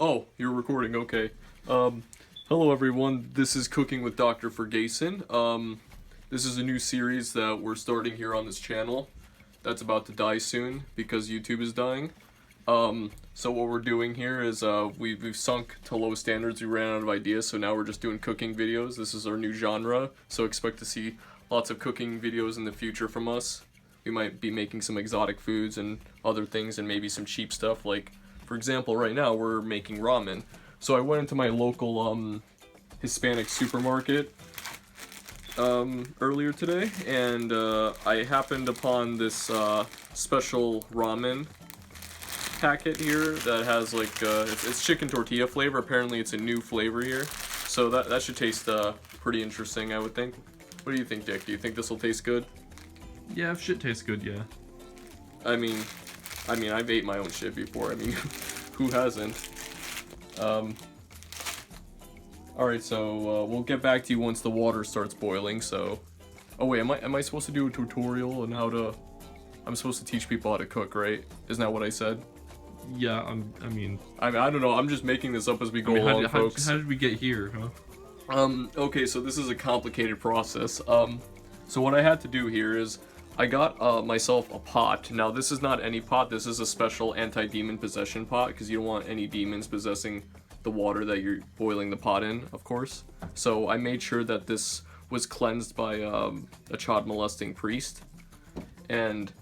Oh, you're recording, okay. Hello everyone, this is Cooking with Dr. Fergayson. This is a new series that we're starting here on this channel that's about to die soon because YouTube is dying. So what we're doing here is we've sunk to low standards, we ran out of ideas, so now we're just doing cooking videos. This is our new genre, so expect to see lots of cooking videos in the future from us. We might be making some exotic foods and other things and maybe some cheap stuff, like, for example, right now we're making ramen. So I went into my local Hispanic supermarket earlier today, and I happened upon this special ramen packet here that has like it's chicken tortilla flavor. Apparently it's a new flavor here, so that should taste pretty interesting, I would think. What do you think, Dick? Do you think this will taste good? Yeah, if shit tastes good, yeah. I mean I've ate my own shit before. I mean, who hasn't? Alright, so we'll get back to you once the water starts boiling. So, oh wait, am I supposed to do a tutorial on how to? I'm supposed to teach people how to cook, right? Isn't that what I said? Yeah, I don't know. I'm just making this up as we go along, folks. How did we get here, huh? Okay, so this is a complicated process. So what I had to do here is I got myself a pot. Now this is not any pot. This is a special anti-demon possession pot because you don't want any demons possessing the water that you're boiling the pot in, of course. So I made sure that this was cleansed by a child molesting priest, and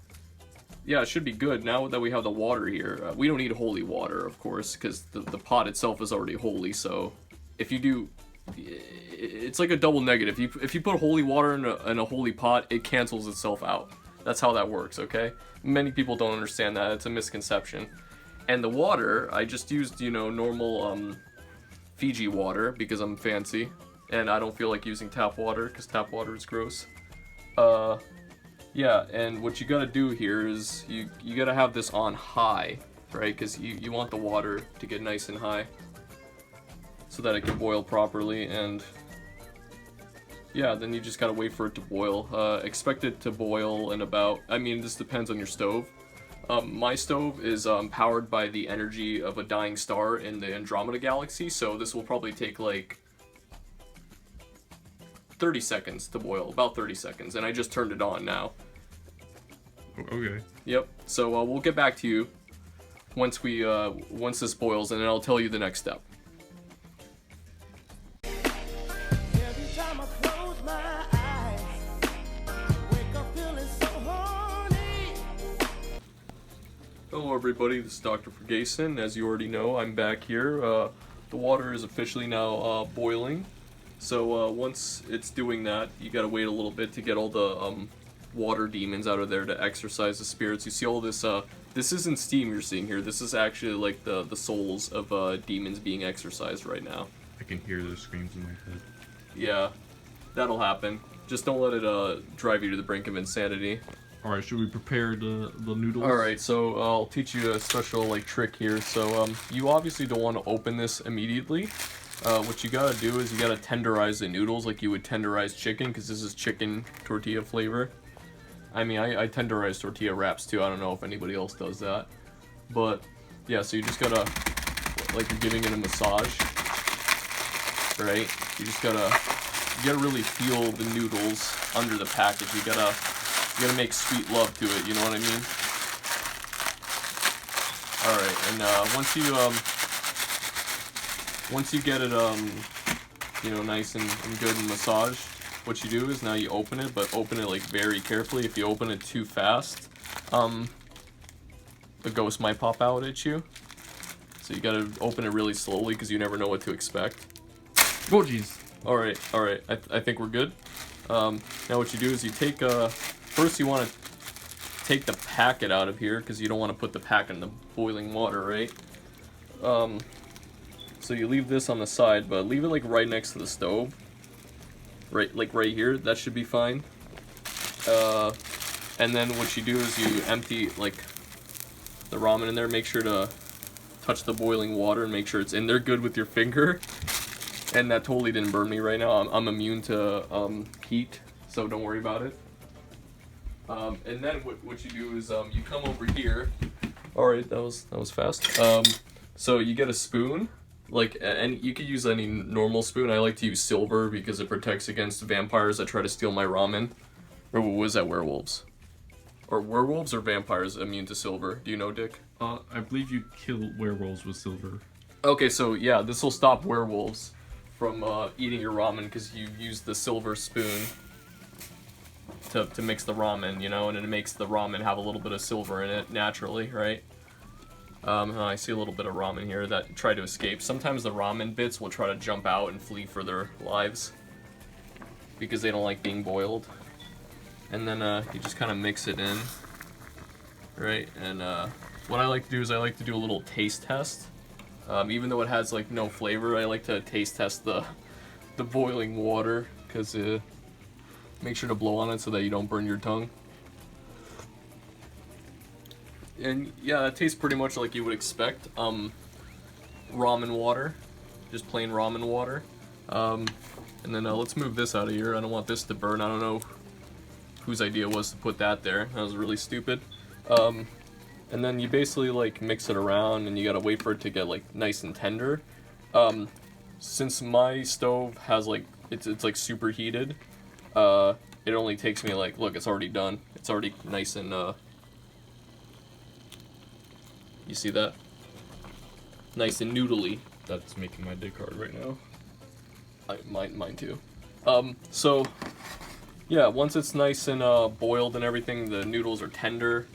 yeah, it should be good. Now that we have the water here, we don't need holy water, of course, because the pot itself is already holy. So if you do, it's like a double negative. If you put holy water in a holy pot, it cancels itself out. That's how that works, okay? Many people don't understand that. It's a misconception. And the water, I just used, normal Fiji water because I'm fancy. And I don't feel like using tap water because tap water is gross. Yeah, and what you gotta do here is you gotta have this on high, right? Because you want the water to get nice and high so that it can boil properly. And yeah, then you just gotta wait for it to boil. Expect it to boil in about, this depends on your stove. My stove is powered by the energy of a dying star in the Andromeda galaxy, so this will probably take like 30 seconds to boil, about 30 seconds, and I just turned it on now. Okay. Yep, so we'll get back to you once this boils, and then I'll tell you the next step. Hello everybody, this is Dr. Fergayson. As you already know, I'm back here. The water is officially now boiling. So once it's doing that, you gotta wait a little bit to get all the water demons out of there to exorcise the spirits. You see all this, this isn't steam you're seeing here. This is actually like the souls of demons being exorcised right now. I can hear those screams in my head. Yeah, that'll happen. Just don't let it drive you to the brink of insanity. Alright, should we prepare the noodles? Alright, so I'll teach you a special trick here. So you obviously don't want to open this immediately. What you gotta do is you gotta tenderize the noodles like you would tenderize chicken, because this is chicken tortilla flavor. I tenderize tortilla wraps too. I don't know if anybody else does that. But yeah, so you just gotta, like you're giving it a massage, right? You gotta really feel the noodles under the package. You gotta make sweet love to it, you know what I mean? Alright, and once you get it nice and good and massaged, what you do is now you open it, but open it like very carefully. If you open it too fast, the ghost might pop out at you. So you gotta open it really slowly because you never know what to expect. Oh jeez. Alright, I think we're good. Now what you do is you take first you want to take the packet out of here because you don't want to put the packet in the boiling water, right? So you leave this on the side, but leave it like right next to the stove. Right here, that should be fine. And then what you do is you empty like the ramen in there. Make sure to touch the boiling water and make sure it's in there good with your finger. And that totally didn't burn me right now. I'm immune to heat, so don't worry about it. And then what you do is you come over here. All right, that was fast. So you get a spoon, like, and you could use any normal spoon. I like to use silver because it protects against vampires that try to steal my ramen. Or was that werewolves? Or werewolves or vampires immune to silver? Do you know, Dick? I believe you kill werewolves with silver. Okay, so yeah, this will stop werewolves from eating your ramen because you use the silver spoon to mix the ramen, you know, and it makes the ramen have a little bit of silver in it naturally, right? I see a little bit of ramen here that try to escape. Sometimes the ramen bits will try to jump out and flee for their lives because they don't like being boiled. And then you just kind of mix it in, right? And what I like to do is I like to do a little taste test. Even though it has like no flavor, I like to taste test the boiling water because make sure to blow on it so that you don't burn your tongue. And yeah, it tastes pretty much like you would expect. Ramen water, just plain ramen water. And then let's move this out of here. I don't want this to burn. I don't know whose idea it was to put that there. That was really stupid. And then you basically like mix it around and you gotta wait for it to get like nice and tender. Since my stove has like, it's like super heated, it only takes me like, look, it's already done. It's already nice and, you see that? Nice and noodly. That's making my dick hard right now. Mine too. So, yeah, once it's nice and boiled and everything, the noodles are tender.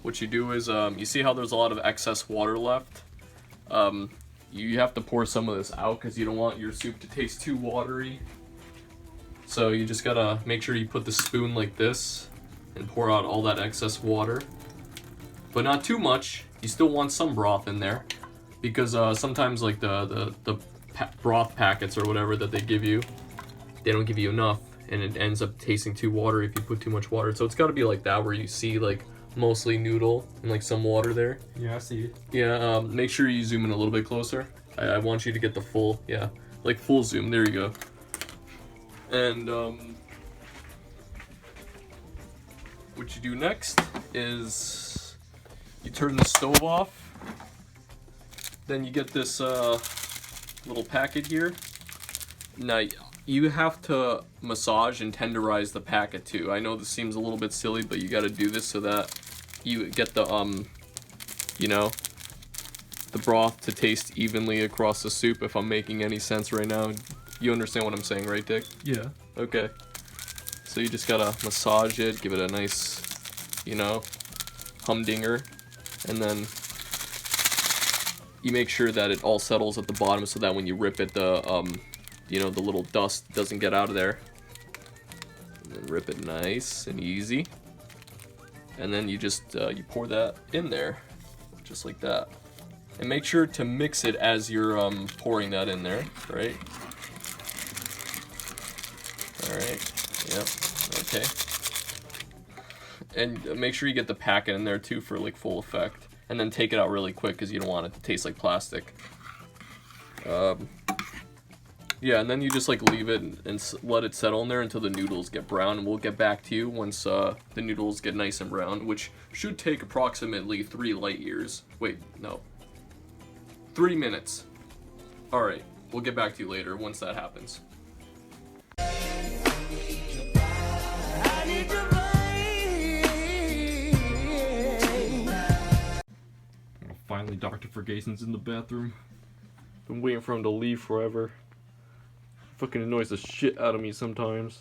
What you do is, you see how there's a lot of excess water left? You have to pour some of this out because you don't want your soup to taste too watery. So you just gotta make sure you put the spoon like this and pour out all that excess water. But not too much. You still want some broth in there because sometimes like the broth packets or whatever that they give you, they don't give you enough and it ends up tasting too watery if you put too much water. So it's got to be like that where you see like mostly noodle and like some water there. Yeah, I see it. Yeah, make sure you zoom in a little bit closer. I want you to get the full, yeah, like full zoom. There you go. And what you do next is you turn the stove off. Then you get this little packet here. Now you have to massage and tenderize the packet too. I know this seems a little bit silly, but you got to do this so that you get the you know, the broth to taste evenly across the soup. If I'm making any sense right now, you understand what I'm saying, right, Dick? Yeah. Okay. So you just gotta massage it, give it a nice, you know, humdinger, and then you make sure that it all settles at the bottom so that when you rip it, the you know, the little dust doesn't get out of there. And then rip it nice and easy. And then you just you pour that in there, just like that. And make sure to mix it as you're pouring that in there, right? Alright, yep, okay. And make sure you get the packet in there too for like full effect. And then take it out really quick because you don't want it to taste like plastic. Yeah, and then you just like leave it and let it settle in there until the noodles get brown. And we'll get back to you once the noodles get nice and brown, which should take approximately 3 light years. Wait, no. 3 minutes. Alright, we'll get back to you later once that happens. Finally, Dr. Fergayson's in the bathroom. Been waiting for him to leave forever. Fucking annoys the shit out of me sometimes.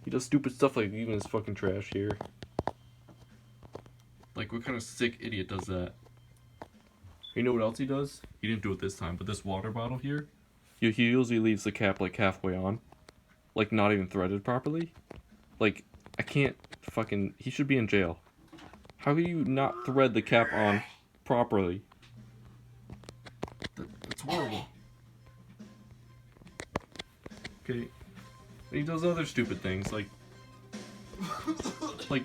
He does stupid stuff like leaving his fucking trash here. Like, what kind of sick idiot does that? You know what else he does? He didn't do it this time, but this water bottle here? He usually leaves the cap like halfway on. Like not even threaded properly. Like, I can't fucking... He should be in jail. How can you not thread the cap on properly? That's horrible. Okay. He does other stupid things, like... like...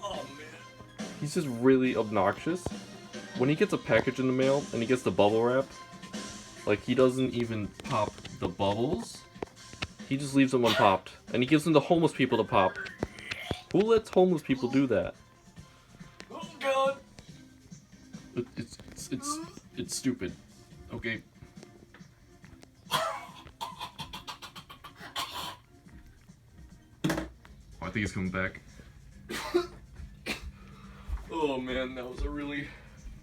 Oh man. He's just really obnoxious. When he gets a package in the mail and he gets the bubble wrap, like he doesn't even pop the bubbles. He just leaves them unpopped. And he gives them to homeless people to pop. Who lets homeless people do that? Oh god. it's stupid. Okay. Oh, I think he's coming back. Oh man, that was a really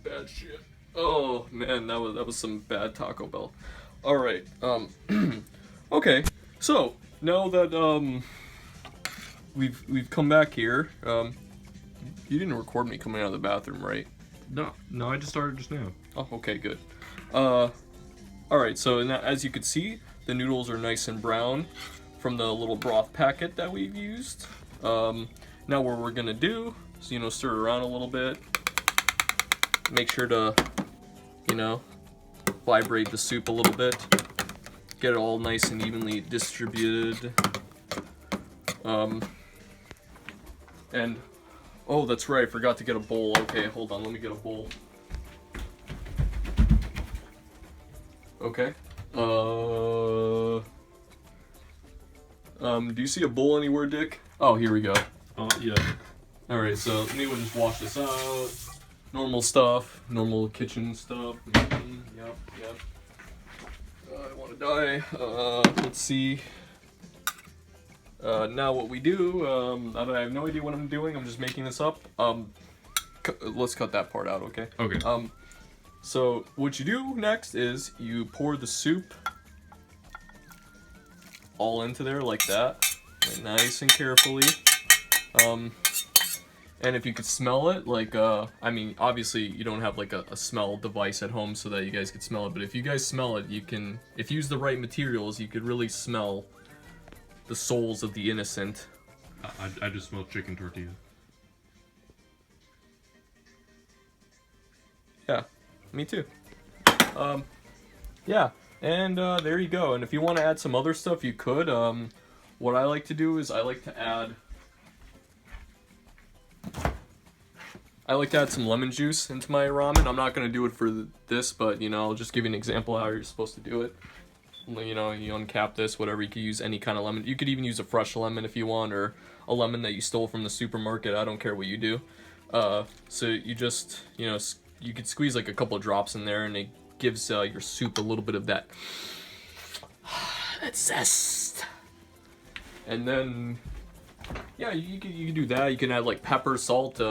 bad shit. Oh man, that was some bad Taco Bell. All right. Okay. So now that we've come back here. You didn't record me coming out of the bathroom, right? No, I just started just now. Oh, okay, good. All right. So now, as you can see, the noodles are nice and brown from the little broth packet that we've used. Now what we're gonna do is, stir it around a little bit. Make sure to, vibrate the soup a little bit. Get it all nice and evenly distributed. And, oh, that's right, I forgot to get a bowl. Okay, hold on, let me get a bowl. Okay. Do you see a bowl anywhere, Dick? Oh, here we go. Yeah. Alright, so let me just wash this out. Normal stuff, normal kitchen stuff. Yep. I want to die. Let's see. Now what we do, I have no idea what I'm doing, I'm just making this up. Let's cut that part out, okay? Okay. So what you do next is you pour the soup all into there like that, nice and carefully. And if you could smell it, like, I mean, obviously you don't have like a smell device at home so that you guys could smell it, but if you guys smell it, you can, if you use the right materials, you could really smell the souls of the innocent. I just smell chicken tortilla. Yeah, me too. Yeah, and there you go. And if you want to add some other stuff, you could. What I like to do is I like to add some lemon juice into my ramen. I'm not going to do it for this, but, I'll just give you an example how you're supposed to do it. You uncap this, whatever. You could use any kind of lemon. You could even use a fresh lemon if you want, or a lemon that you stole from the supermarket. I don't care what you do. So you just, you could squeeze like a couple of drops in there, and it gives your soup a little bit of that zest. And then, yeah, you could do that. You can add like pepper, salt.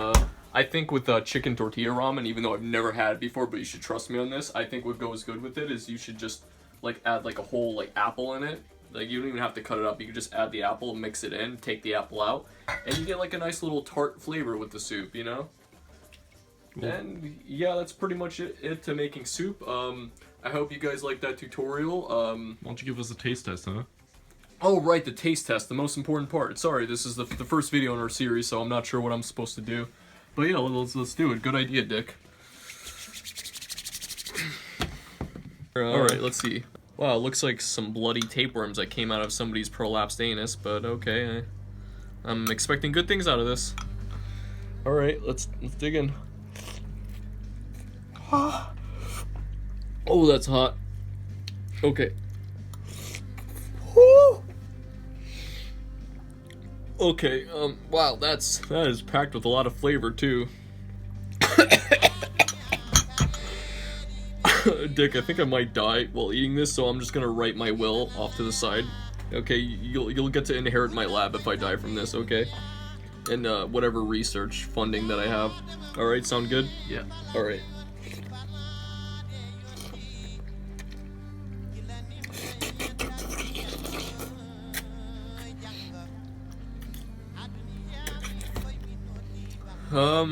I think with chicken tortilla ramen, even though I've never had it before, but you should trust me on this, I think what goes good with it is you should just like add like a whole like apple in it. Like you don't even have to cut it up. You can just add the apple, mix it in, take the apple out, and you get like a nice little tart flavor with the soup, Cool. And yeah, that's pretty much it to making soup. I hope you guys like that tutorial. Why don't you give us a taste test, huh? Oh right, the taste test, the most important part. Sorry, this is the first video in our series, so I'm not sure what I'm supposed to do. But yeah, let's do it. Good idea, Dick. Alright, let's see. Wow, it looks like some bloody tapeworms that came out of somebody's prolapsed anus, but okay. I'm expecting good things out of this. Alright, let's dig in. Oh, that's hot. Okay. Okay, wow, that is packed with a lot of flavor, too. Dick, I think I might die while eating this, so I'm just gonna write my will off to the side. Okay, you'll get to inherit my lab if I die from this, okay? And, whatever research funding that I have. Alright, sound good? Yeah. Alright. Do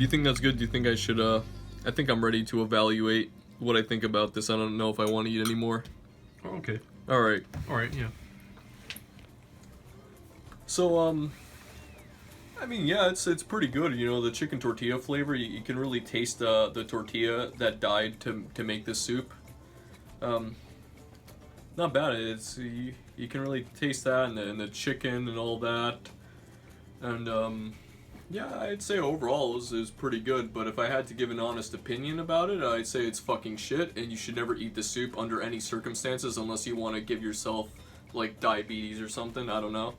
you think that's good? Do you think I should, I think I'm ready to evaluate what I think about this. I don't know if I want to eat anymore. Oh, okay. Alright. Alright, yeah. So, I mean, yeah, it's pretty good, the chicken tortilla flavor, you can really taste the tortilla that died to make this soup. Not bad, you can really taste that, and the chicken and all that, and, yeah, I'd say overall it was pretty good, but if I had to give an honest opinion about it, I'd say it's fucking shit, and you should never eat the soup under any circumstances unless you want to give yourself, like, diabetes or something, I don't know.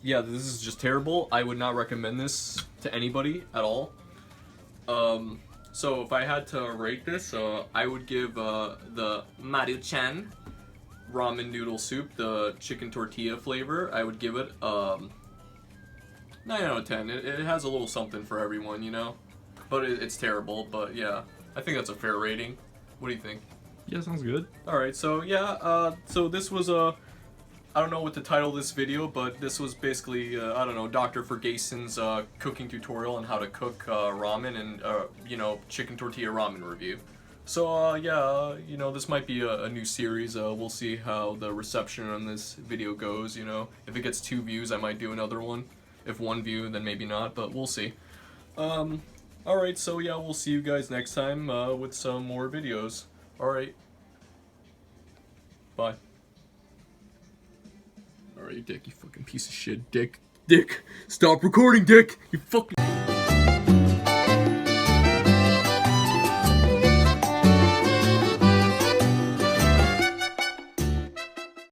Yeah, this is just terrible. I would not recommend this to anybody at all. So if I had to rate this, I would give the Maruchan ramen noodle soup, the chicken tortilla flavor, I would give it 9 out of 10. It has a little something for everyone, you know? But it's terrible, but yeah. I think that's a fair rating. What do you think? Yeah, sounds good. Alright, so yeah, so this was I don't know what to title this video, but this was basically, I don't know, Dr. Fergayson's cooking tutorial on how to cook ramen and, you know, chicken tortilla ramen review. So, yeah, you know, this might be a new series. We'll see how the reception on this video goes, you know. If it gets 2 views, I might do another one. If 1 view, then maybe not, but we'll see. Alright, so yeah, we'll see you guys next time with some more videos. Alright. Bye. Alright, Dick, you fucking piece of shit. Dick. Stop recording, Dick! You fucking...